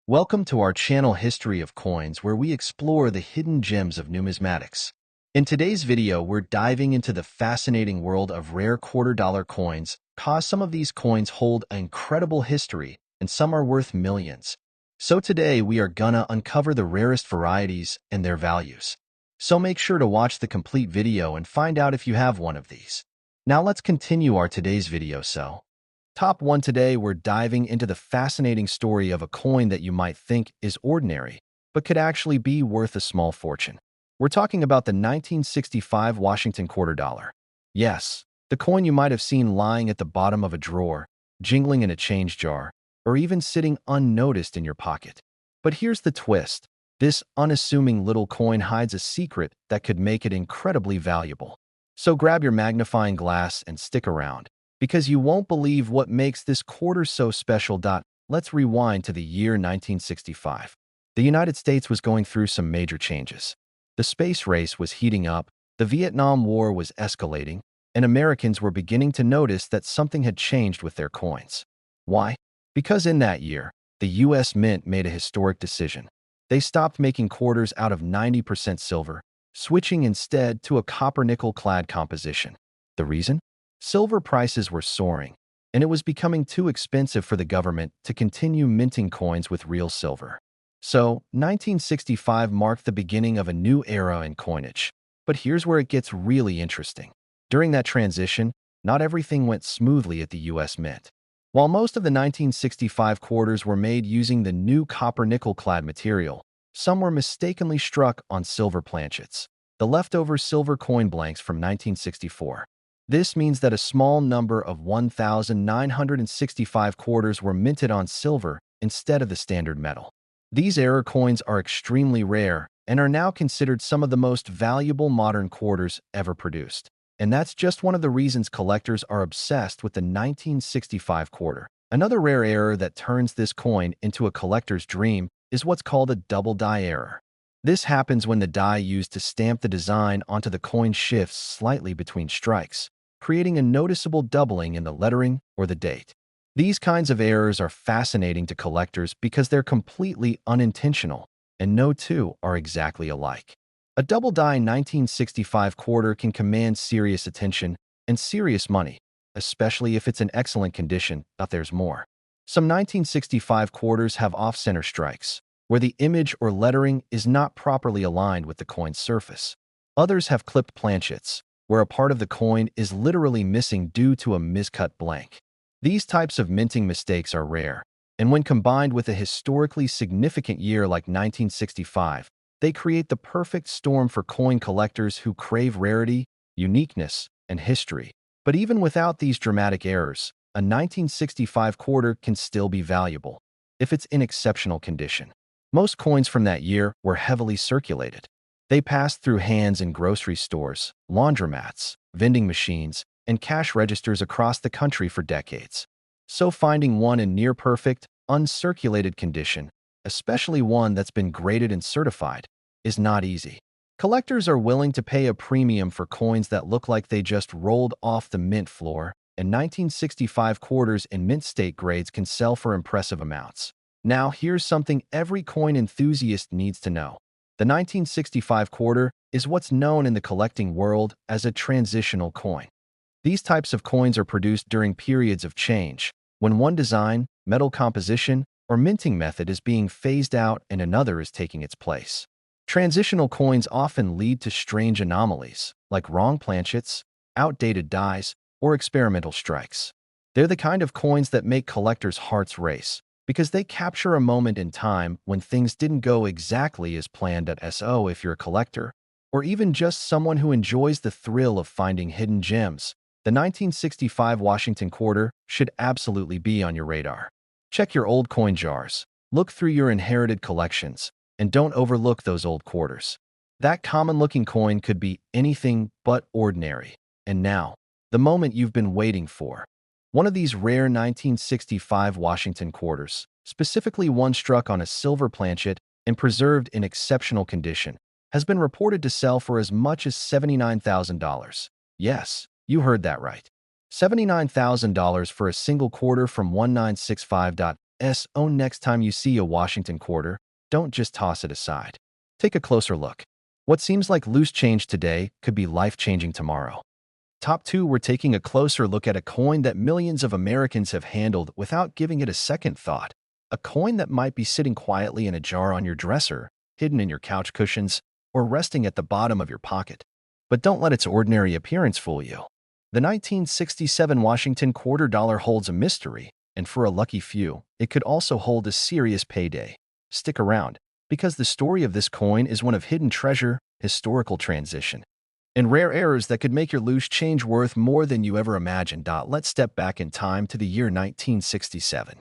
Welcome to our channel History of Coins, where we explore the hidden gems of numismatics. In today's video, we're diving into the fascinating world of rare quarter-dollar coins, cause some of these coins hold an incredible history, and some are worth millions. So today, we are gonna uncover the rarest varieties and their values. So make sure to watch the complete video and find out if you have one of these. Now let's continue our today's video. Top 1 today, we're diving into the fascinating story of a coin that you might think is ordinary, but could actually be worth a small fortune. We're talking about the 1965 Washington quarter dollar. Yes, the coin you might have seen lying at the bottom of a drawer, jingling in a change jar, or even sitting unnoticed in your pocket. But here's the twist. This unassuming little coin hides a secret that could make it incredibly valuable. So grab your magnifying glass and stick around, because you won't believe what makes this quarter so special. Let's rewind to the year 1965. The United States was going through some major changes. The space race was heating up, the Vietnam War was escalating, and Americans were beginning to notice that something had changed with their coins. Why? Because in that year, the U.S. Mint made a historic decision. They stopped making quarters out of 90% silver, switching instead to a copper-nickel clad composition. The reason? Silver prices were soaring, and it was becoming too expensive for the government to continue minting coins with real silver. So, 1965 marked the beginning of a new era in coinage. But here's where it gets really interesting. During that transition, not everything went smoothly at the U.S. Mint. While most of the 1965 quarters were made using the new copper-nickel clad material, some were mistakenly struck on silver planchets, the leftover silver coin blanks from 1964. This means that a small number of 1,965 quarters were minted on silver instead of the standard metal. These error coins are extremely rare and are now considered some of the most valuable modern quarters ever produced. And that's just one of the reasons collectors are obsessed with the 1965 quarter. Another rare error that turns this coin into a collector's dream is what's called a double die error. This happens when the die used to stamp the design onto the coin shifts slightly between strikes, creating a noticeable doubling in the lettering or the date. These kinds of errors are fascinating to collectors because they're completely unintentional, and no two are exactly alike. A double-die 1965 quarter can command serious attention and serious money, especially if it's in excellent condition, but there's more. Some 1965 quarters have off-center strikes, where the image or lettering is not properly aligned with the coin's surface. Others have clipped planchets, where a part of the coin is literally missing due to a miscut blank. These types of minting mistakes are rare, and when combined with a historically significant year like 1965, they create the perfect storm for coin collectors who crave rarity, uniqueness, and history. But even without these dramatic errors, a 1965 quarter can still be valuable if it's in exceptional condition. Most coins from that year were heavily circulated. They passed through hands in grocery stores, laundromats, vending machines, and cash registers across the country for decades. So finding one in near-perfect, uncirculated condition, especially one that's been graded and certified, is not easy. Collectors are willing to pay a premium for coins that look like they just rolled off the mint floor, and 1965 quarters in mint state grades can sell for impressive amounts. Now, here's something every coin enthusiast needs to know. The 1965 quarter is what's known in the collecting world as a transitional coin. These types of coins are produced during periods of change, when one design, metal composition, or minting method is being phased out and another is taking its place. Transitional coins often lead to strange anomalies, like wrong planchets, outdated dies, or experimental strikes. They're the kind of coins that make collectors' hearts race, because they capture a moment in time when things didn't go exactly as planned. So if you're a collector, or even just someone who enjoys the thrill of finding hidden gems, the 1965 Washington quarter should absolutely be on your radar. Check your old coin jars, look through your inherited collections, and don't overlook those old quarters. That common-looking coin could be anything but ordinary. And now, the moment you've been waiting for. One of these rare 1965 Washington quarters, specifically one struck on a silver planchet and preserved in exceptional condition, has been reported to sell for as much as $79,000. Yes, you heard that right. $79,000 for a single quarter from 1965. own next time you see a Washington quarter, don't just toss it aside. Take a closer look. What seems like loose change today could be life-changing tomorrow. Top 2, we're taking a closer look at a coin that millions of Americans have handled without giving it a second thought. A coin that might be sitting quietly in a jar on your dresser, hidden in your couch cushions, or resting at the bottom of your pocket. But don't let its ordinary appearance fool you. The 1967 Washington quarter dollar holds a mystery, and for a lucky few, it could also hold a serious payday. Stick around, because the story of this coin is one of hidden treasure, historical transition, and rare errors that could make your loose change worth more than you ever imagined. Let's step back in time to the year 1967.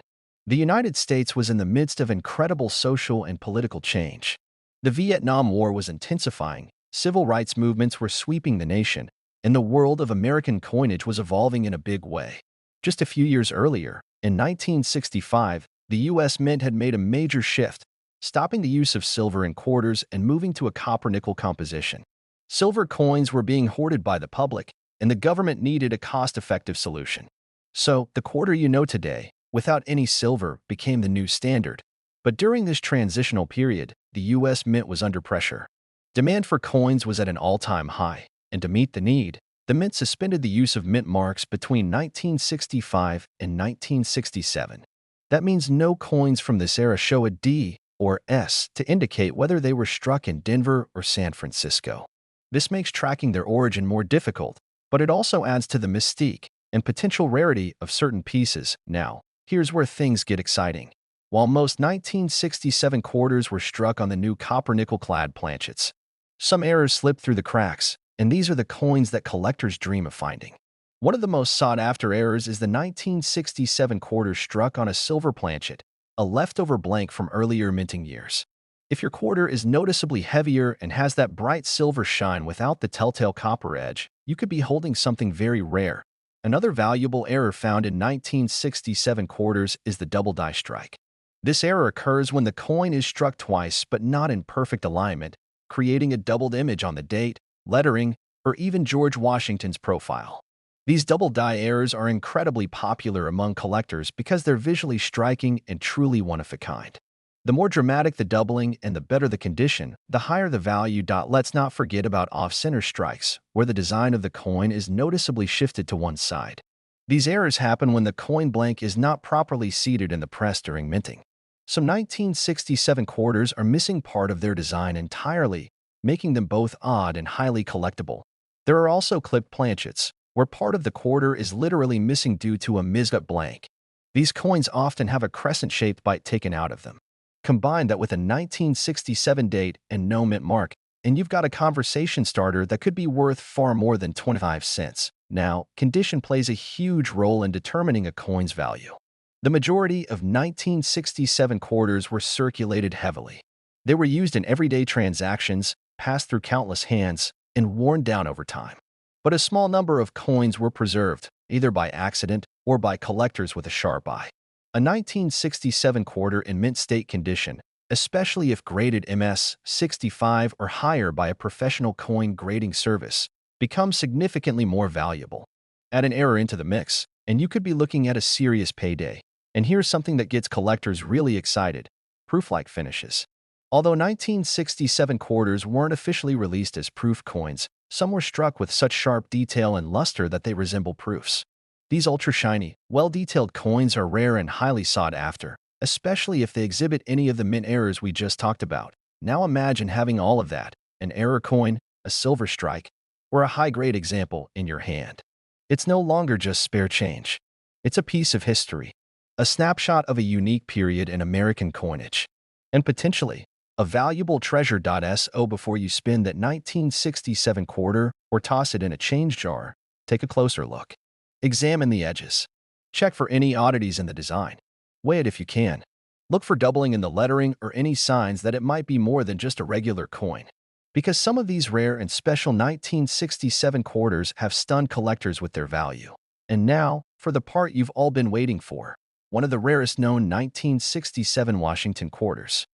The United States was in the midst of incredible social and political change. The Vietnam War was intensifying, civil rights movements were sweeping the nation, and the world of American coinage was evolving in a big way. Just a few years earlier, in 1965, the U.S. Mint had made a major shift, stopping the use of silver in quarters and moving to a copper-nickel composition. Silver coins were being hoarded by the public, and the government needed a cost-effective solution. So, the quarter you know today, without any silver, became the new standard. But during this transitional period, the U.S. Mint was under pressure. Demand for coins was at an all-time high, and to meet the need, the Mint suspended the use of mint marks between 1965 and 1967. That means no coins from this era show a D or S to indicate whether they were struck in Denver or San Francisco. This makes tracking their origin more difficult, but it also adds to the mystique and potential rarity of certain pieces. Now, here's where things get exciting. While most 1967 quarters were struck on the new copper-nickel-clad planchets, some errors slipped through the cracks, and these are the coins that collectors dream of finding. One of the most sought-after errors is the 1967 quarter struck on a silver planchet, a leftover blank from earlier minting years. If your quarter is noticeably heavier and has that bright silver shine without the telltale copper edge, you could be holding something very rare. Another valuable error found in 1967 quarters is the double die strike. This error occurs when the coin is struck twice but not in perfect alignment, creating a doubled image on the date, lettering, or even George Washington's profile. These double die errors are incredibly popular among collectors because they're visually striking and truly one-of-a-kind. The more dramatic the doubling and the better the condition, the higher the value. Let's not forget about off-center strikes, where the design of the coin is noticeably shifted to one side. These errors happen when the coin blank is not properly seated in the press during minting. Some 1967 quarters are missing part of their design entirely, making them both odd and highly collectible. There are also clipped planchets, where part of the quarter is literally missing due to a missed-up blank. These coins often have a crescent-shaped bite taken out of them. Combine that with a 1967 date and no mint mark, and you've got a conversation starter that could be worth far more than 25 cents. Now, condition plays a huge role in determining a coin's value. The majority of 1967 quarters were circulated heavily. They were used in everyday transactions, passed through countless hands, and worn down over time. But a small number of coins were preserved, either by accident or by collectors with a sharp eye. A 1967 quarter in mint state condition, especially if graded MS-65 or higher by a professional coin grading service, becomes significantly more valuable. Add an error into the mix, and you could be looking at a serious payday. And here's something that gets collectors really excited: proof-like finishes. Although 1967 quarters weren't officially released as proof coins, some were struck with such sharp detail and luster that they resemble proofs. These ultra-shiny, well-detailed coins are rare and highly sought after, especially if they exhibit any of the mint errors we just talked about. Now imagine having all of that: an error coin, a silver strike, or a high-grade example in your hand. It's no longer just spare change. It's a piece of history, a snapshot of a unique period in American coinage, and potentially a valuable treasure. So before you spend that 1967 quarter or toss it in a change jar, take a closer look. Examine the edges. Check for any oddities in the design. Weigh it if you can. Look for doubling in the lettering or any signs that it might be more than just a regular coin. Because some of these rare and special 1967 quarters have stunned collectors with their value. And now, for the part you've all been waiting for: one of the rarest known 1967 Washington quarters.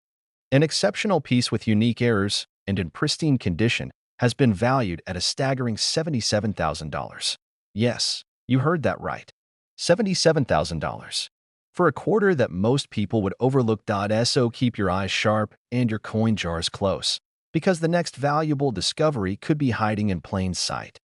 An exceptional piece with unique errors and in pristine condition has been valued at a staggering $77,000. Yes, you heard that right. $77,000. For a quarter that most people would overlook. So keep your eyes sharp and your coin jars close, because the next valuable discovery could be hiding in plain sight.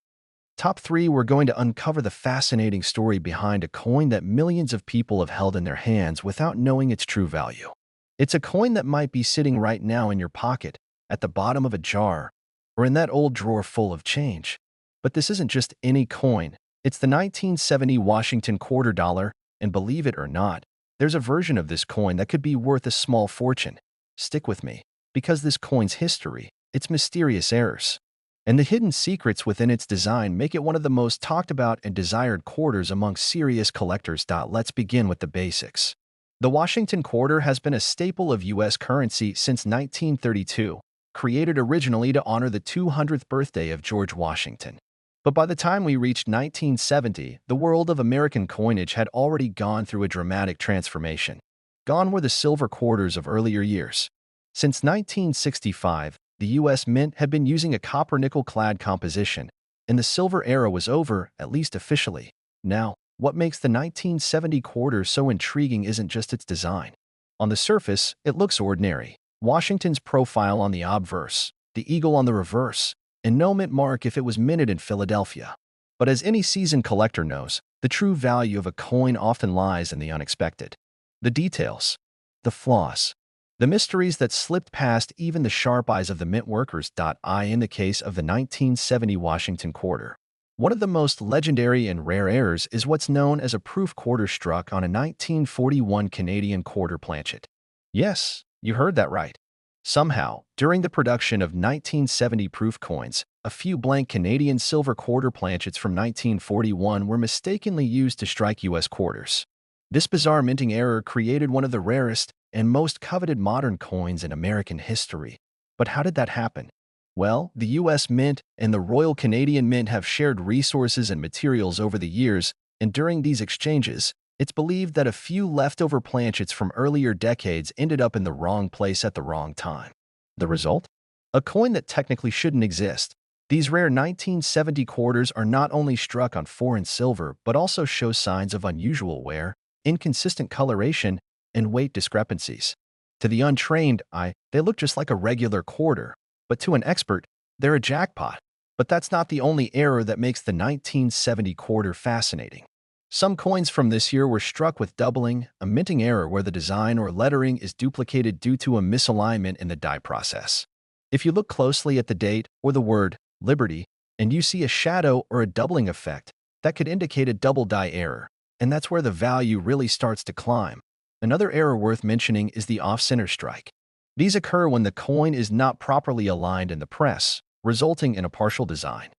Top 3, we're going to uncover the fascinating story behind a coin that millions of people have held in their hands without knowing its true value. It's a coin that might be sitting right now in your pocket, at the bottom of a jar, or in that old drawer full of change. But this isn't just any coin. It's the 1970 Washington quarter dollar, and believe it or not, there's a version of this coin that could be worth a small fortune. Stick with me, because this coin's history, its mysterious errors, and the hidden secrets within its design make it one of the most talked about and desired quarters among serious collectors. Let's begin with the basics. The Washington quarter has been a staple of U.S. currency since 1932, created originally to honor the 200th birthday of George Washington. But by the time we reached 1970, the world of American coinage had already gone through a dramatic transformation. Gone were the silver quarters of earlier years. Since 1965, the U.S. Mint had been using a copper-nickel-clad composition, and the silver era was over, at least officially. Now, what makes the 1970 quarter so intriguing isn't just its design. On the surface, it looks ordinary. Washington's profile on the obverse, the eagle on the reverse, and no mint mark if it was minted in Philadelphia. But as any seasoned collector knows, the true value of a coin often lies in the unexpected. The details, the flaws, the mysteries that slipped past even the sharp eyes of the mint workers. In the case of the 1970 Washington quarter, one of the most legendary and rare errors is what's known as a proof quarter struck on a 1941 Canadian quarter planchet. Yes, you heard that right. Somehow, during the production of 1970 proof coins, a few blank Canadian silver quarter planchets from 1941 were mistakenly used to strike U.S. quarters. This bizarre minting error created one of the rarest and most coveted modern coins in American history. But how did that happen? Well, the U.S. Mint and the Royal Canadian Mint have shared resources and materials over the years, and during these exchanges, it's believed that a few leftover planchets from earlier decades ended up in the wrong place at the wrong time. The result? A coin that technically shouldn't exist. These rare 1970 quarters are not only struck on foreign silver but also show signs of unusual wear, inconsistent coloration, and weight discrepancies. To the untrained eye, they look just like a regular quarter, but to an expert, they're a jackpot. But that's not the only error that makes the 1970 quarter fascinating. Some coins from this year were struck with doubling, a minting error where the design or lettering is duplicated due to a misalignment in the die process. If you look closely at the date or the word Liberty, and you see a shadow or a doubling effect, that could indicate a double die error, and that's where the value really starts to climb. Another error worth mentioning is the off-center strike. These occur when the coin is not properly aligned in the press, resulting in a partial design.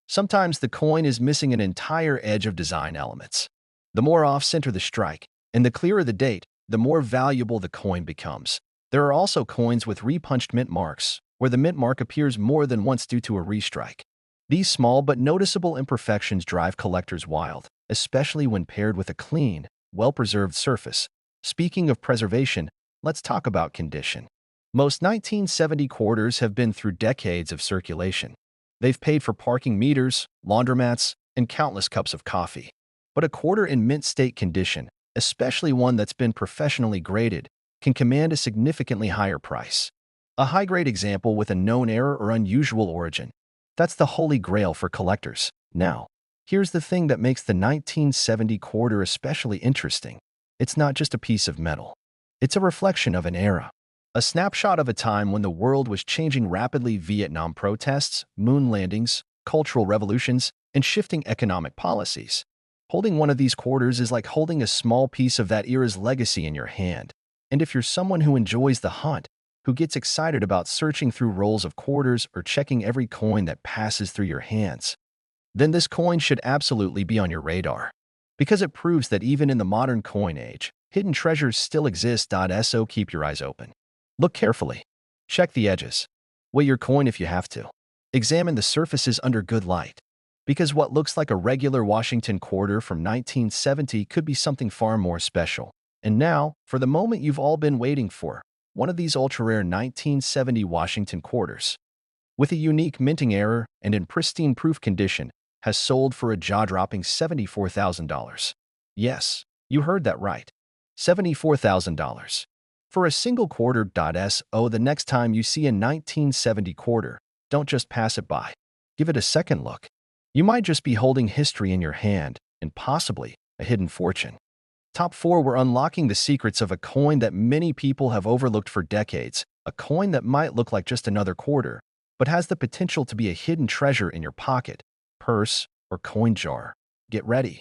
Sometimes the coin is missing an entire edge of design elements. The more off-center the strike, and the clearer the date, the more valuable the coin becomes. There are also coins with repunched mint marks, where the mint mark appears more than once due to a restrike. These small but noticeable imperfections drive collectors wild, especially when paired with a clean, well-preserved surface. Speaking of preservation, let's talk about condition. Most 1970 quarters have been through decades of circulation. They've paid for parking meters, laundromats, and countless cups of coffee. But a quarter in mint state condition, especially one that's been professionally graded, can command a significantly higher price. A high-grade example with a known error or unusual origin. That's the holy grail for collectors. Now, here's the thing that makes the 1970 quarter especially interesting. It's not just a piece of metal. It's a reflection of an era. A snapshot of a time when the world was changing rapidly: Vietnam protests, moon landings, cultural revolutions, and shifting economic policies. Holding one of these quarters is like holding a small piece of that era's legacy in your hand. And if you're someone who enjoys the hunt, who gets excited about searching through rolls of quarters or checking every coin that passes through your hands, then this coin should absolutely be on your radar. Because it proves that even in the modern coin age, hidden treasures still exist. So keep your eyes open. Look carefully. Check the edges. Weigh your coin if you have to. Examine the surfaces under good light. Because what looks like a regular Washington quarter from 1970 could be something far more special. And now, for the moment you've all been waiting for, one of these ultra-rare 1970 Washington quarters, with a unique minting error and in pristine proof condition, has sold for a jaw-dropping $74,000. Yes, you heard that right. $74,000. For a single quarter. So the next time you see a 1970 quarter, don't just pass it by. Give it a second look. You might just be holding history in your hand and possibly a hidden fortune. Top 4. We're unlocking the secrets of a coin that many people have overlooked for decades, a coin that might look like just another quarter, but has the potential to be a hidden treasure in your pocket, purse, or coin jar. Get ready,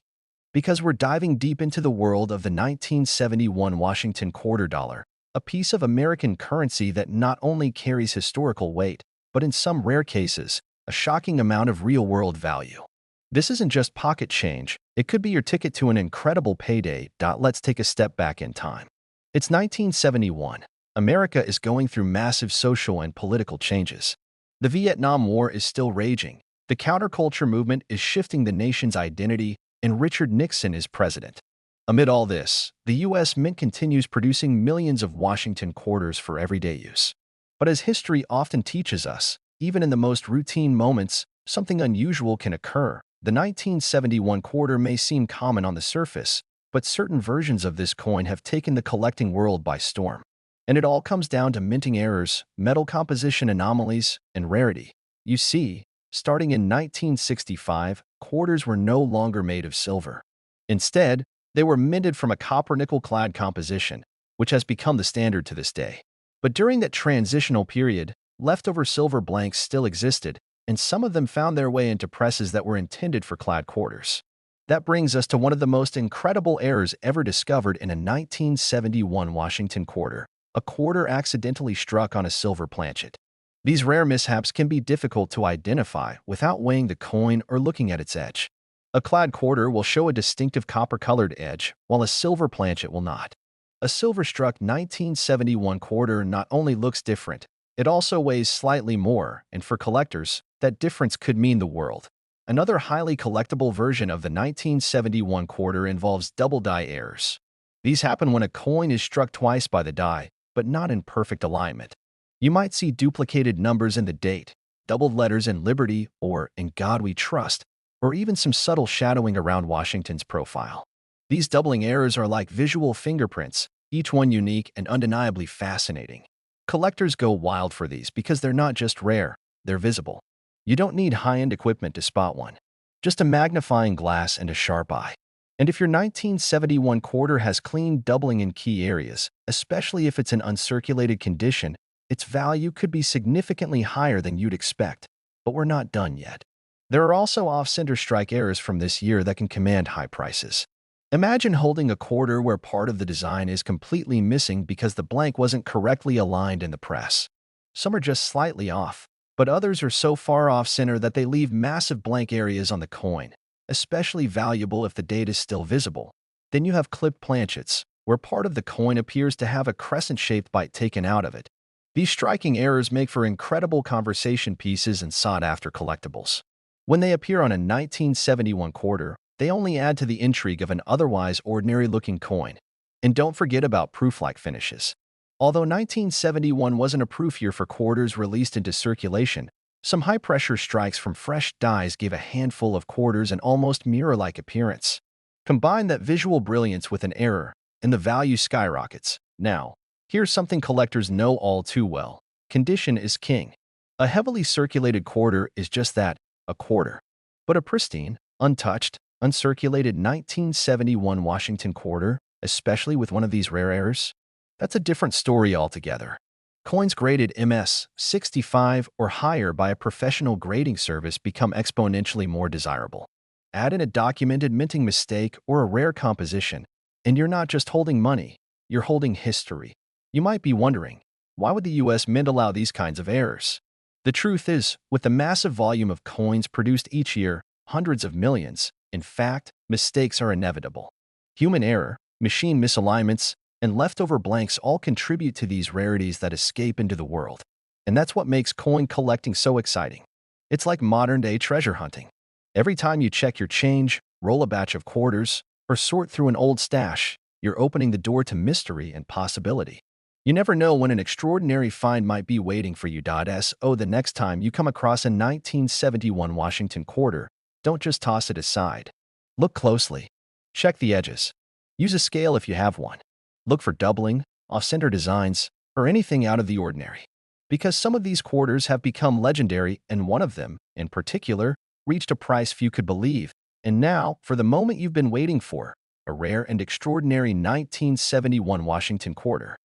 because we're diving deep into the world of the 1971 Washington quarter dollar, a piece of American currency that not only carries historical weight, but in some rare cases, a shocking amount of real-world value. This isn't just pocket change, it could be your ticket to an incredible payday. Let's take a step back in time. It's 1971. America is going through massive social and political changes. The Vietnam War is still raging, the counterculture movement is shifting the nation's identity, and Richard Nixon is president. Amid all this, the U.S. Mint continues producing millions of Washington quarters for everyday use. But as history often teaches us, even in the most routine moments, something unusual can occur. The 1971 quarter may seem common on the surface, but certain versions of this coin have taken the collecting world by storm. And it all comes down to minting errors, metal composition anomalies, and rarity. You see, starting in 1965, quarters were no longer made of silver. Instead, they were minted from a copper-nickel-clad composition, which has become the standard to this day. But during that transitional period, leftover silver blanks still existed, and some of them found their way into presses that were intended for clad quarters. That brings us to one of the most incredible errors ever discovered in a 1971 Washington quarter, a quarter accidentally struck on a silver planchet. These rare mishaps can be difficult to identify without weighing the coin or looking at its edge. A clad quarter will show a distinctive copper-colored edge, while a silver planchet will not. A silver-struck 1971 quarter not only looks different, it also weighs slightly more, and for collectors, that difference could mean the world. Another highly collectible version of the 1971 quarter involves double die errors. These happen when a coin is struck twice by the die, but not in perfect alignment. You might see duplicated numbers in the date, doubled letters in Liberty or In God We Trust, or even some subtle shadowing around Washington's profile. These doubling errors are like visual fingerprints, each one unique and undeniably fascinating. Collectors go wild for these because they're not just rare, they're visible. You don't need high-end equipment to spot one, just a magnifying glass and a sharp eye. And if your 1971 quarter has clean doubling in key areas, especially if it's in uncirculated condition, its value could be significantly higher than you'd expect. But we're not done yet. There are also off-center strike errors from this year that can command high prices. Imagine holding a quarter where part of the design is completely missing because the blank wasn't correctly aligned in the press. Some are just slightly off, but others are so far off-center that they leave massive blank areas on the coin, especially valuable if the date is still visible. Then you have clipped planchets, where part of the coin appears to have a crescent-shaped bite taken out of it. These striking errors make for incredible conversation pieces and sought-after collectibles. When they appear on a 1971 quarter, they only add to the intrigue of an otherwise ordinary-looking coin. And don't forget about proof-like finishes. Although 1971 wasn't a proof year for quarters released into circulation, some high-pressure strikes from fresh dies gave a handful of quarters an almost mirror-like appearance. Combine that visual brilliance with an error, and the value skyrockets. Now, here's something collectors know all too well. Condition is king. A heavily circulated quarter is just that, a quarter. But a pristine, untouched, uncirculated 1971 Washington quarter, especially with one of these rare errors, that's a different story altogether. Coins graded MS 65 or higher by a professional grading service become exponentially more desirable. Add in a documented minting mistake or a rare composition, and you're not just holding money, you're holding history. You might be wondering, why would the US Mint allow these kinds of errors? The truth is, with the massive volume of coins produced each year, hundreds of millions, in fact, mistakes are inevitable. Human error, machine misalignments, and leftover blanks all contribute to these rarities that escape into the world. And that's what makes coin collecting so exciting. It's like modern-day treasure hunting. Every time you check your change, roll a batch of quarters, or sort through an old stash, you're opening the door to mystery and possibility. You never know when an extraordinary find might be waiting for you. So the next time you come across a 1971 Washington quarter, don't just toss it aside. Look closely. Check the edges. Use a scale if you have one. Look for doubling, off-center designs, or anything out of the ordinary. Because some of these quarters have become legendary, and one of them, in particular, reached a price few could believe. And now, for the moment you've been waiting for, a rare and extraordinary 1971 Washington quarter.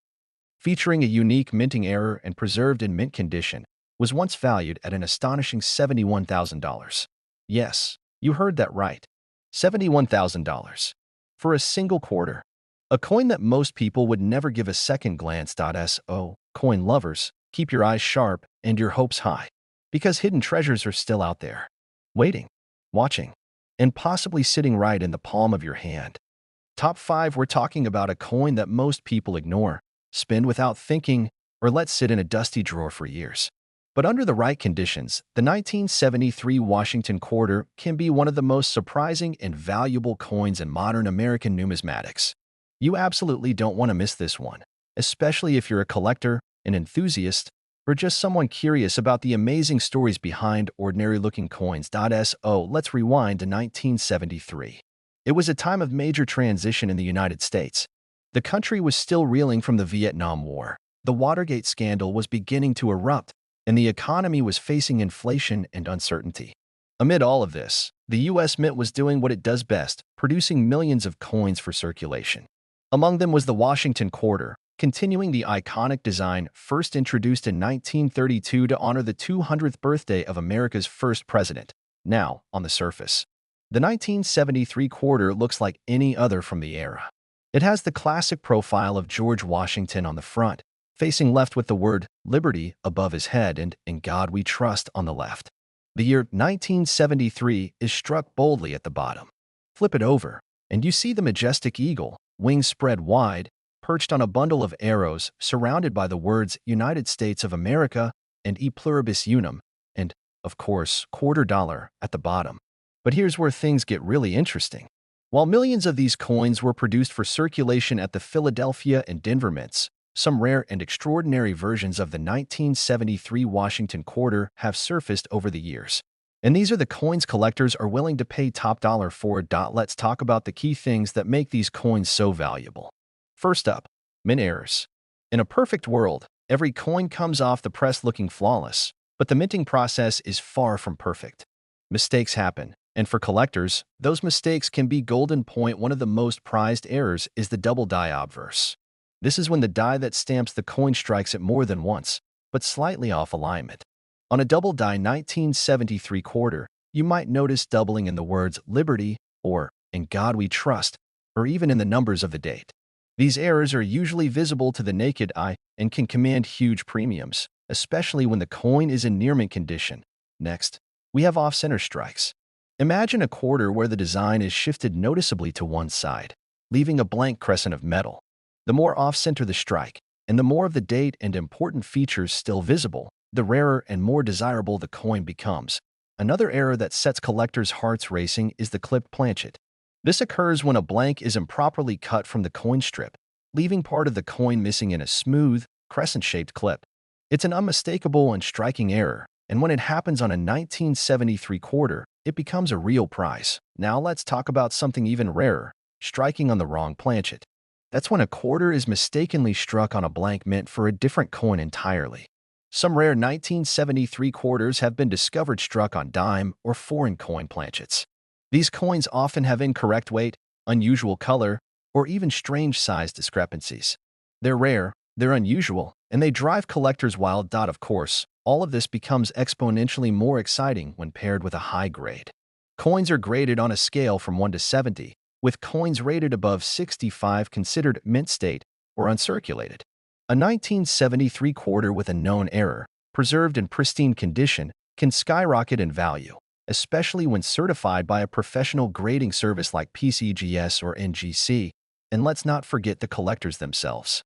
Featuring a unique minting error and preserved in mint condition, was once valued at an astonishing $71,000. Yes, you heard that right. $71,000. For a single quarter. A coin that most people would never give a second glance. So, coin lovers, keep your eyes sharp and your hopes high. Because hidden treasures are still out there. Waiting, watching, and possibly sitting right in the palm of your hand. Top 5, we're talking about a coin that most people ignore, spend without thinking, or let sit in a dusty drawer for years. But under the right conditions, the 1973 Washington quarter can be one of the most surprising and valuable coins in modern American numismatics. You absolutely don't want to miss this one, especially if you're a collector, an enthusiast, or just someone curious about the amazing stories behind ordinary-looking coins. So, let's rewind to 1973. It was a time of major transition in the United States. The country was still reeling from the Vietnam War. The Watergate scandal was beginning to erupt, and the economy was facing inflation and uncertainty. Amid all of this, the U.S. Mint was doing what it does best, producing millions of coins for circulation. Among them was the Washington quarter, continuing the iconic design first introduced in 1932 to honor the 200th birthday of America's first president. Now, on the surface, the 1973 quarter looks like any other from the era. It has the classic profile of George Washington on the front, facing left with the word Liberty above his head and In God We Trust on the left. The year 1973 is struck boldly at the bottom. Flip it over, and you see the majestic eagle, wings spread wide, perched on a bundle of arrows surrounded by the words United States of America and E Pluribus Unum, and, of course, $quarter at the bottom. But here's where things get really interesting. While millions of these coins were produced for circulation at the Philadelphia and Denver mints, some rare and extraordinary versions of the 1973 Washington quarter have surfaced over the years. And these are the coins collectors are willing to pay top dollar for. Let's talk about the key things that make these coins so valuable. First up, mint errors. In a perfect world, every coin comes off the press looking flawless, but the minting process is far from perfect. Mistakes happen, and for collectors, those mistakes can be golden. One of the most prized errors is the double die obverse. This is when the die that stamps the coin strikes it more than once, but slightly off alignment. On a double die 1973 quarter, you might notice doubling in the words Liberty or In God We Trust, or even in the numbers of the date. These errors are usually visible to the naked eye and can command huge premiums, especially when the coin is in near mint condition. Next, we have off-center strikes. Imagine a quarter where the design is shifted noticeably to one side, leaving a blank crescent of metal. The more off-center the strike, and the more of the date and important features still visible, the rarer and more desirable the coin becomes. Another error that sets collectors' hearts racing is the clipped planchet. This occurs when a blank is improperly cut from the coin strip, leaving part of the coin missing in a smooth, crescent-shaped clip. It's an unmistakable and striking error, and when it happens on a 1973 quarter, it becomes a real prize. Now let's talk about something even rarer, striking on the wrong planchet. That's when a quarter is mistakenly struck on a blank mint for a different coin entirely. Some rare 1973 quarters have been discovered struck on dime or foreign coin planchets. These coins often have incorrect weight, unusual color, or even strange size discrepancies. They're rare, they're unusual, and they drive collectors wild. Of course, all of this becomes exponentially more exciting when paired with a high grade. Coins are graded on a scale from 1 to 70, with coins rated above 65 considered mint state or uncirculated. A 1973 quarter with a known error, preserved in pristine condition, can skyrocket in value, especially when certified by a professional grading service like PCGS or NGC. And let's not forget the collectors themselves.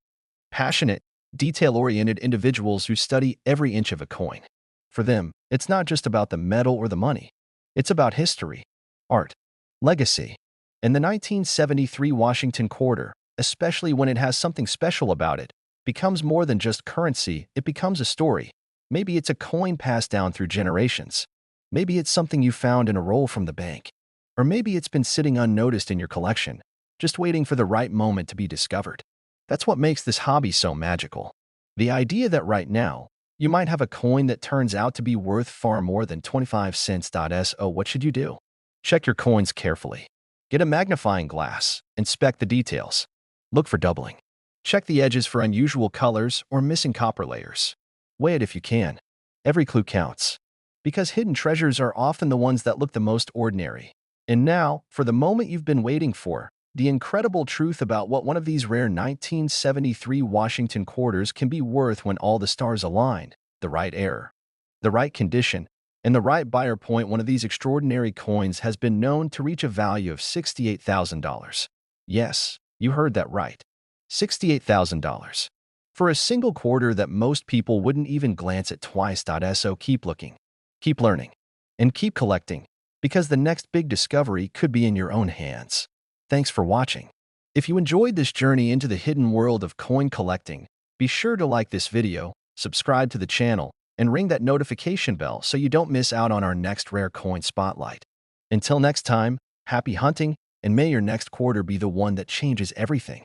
Passionate, detail-oriented individuals who study every inch of a coin. For them, it's not just about the metal or the money. It's about history, art, legacy. And the 1973 Washington quarter, especially when it has something special about it, becomes more than just currency, it becomes a story. Maybe it's a coin passed down through generations. Maybe it's something you found in a roll from the bank. Or maybe it's been sitting unnoticed in your collection, just waiting for the right moment to be discovered. That's what makes this hobby so magical. The idea that right now, you might have a coin that turns out to be worth far more than 25 cents. So what should you do? Check your coins carefully. Get a magnifying glass. Inspect the details. Look for doubling. Check the edges for unusual colors or missing copper layers. Weigh it if you can. Every clue counts. Because hidden treasures are often the ones that look the most ordinary. And now, for the moment you've been waiting for, the incredible truth about what one of these rare 1973 Washington quarters can be worth when all the stars aligned, the right error, the right condition, and the right buyer point. One of these extraordinary coins has been known to reach a value of $68,000. Yes, you heard that right. $68,000. For a single quarter that most people wouldn't even glance at twice. So keep looking, keep learning, and keep collecting, because the next big discovery could be in your own hands. Thanks for watching. If you enjoyed this journey into the hidden world of coin collecting, be sure to like this video, subscribe to the channel, and ring that notification bell so you don't miss out on our next rare coin spotlight. Until next time, happy hunting, and may your next quarter be the one that changes everything.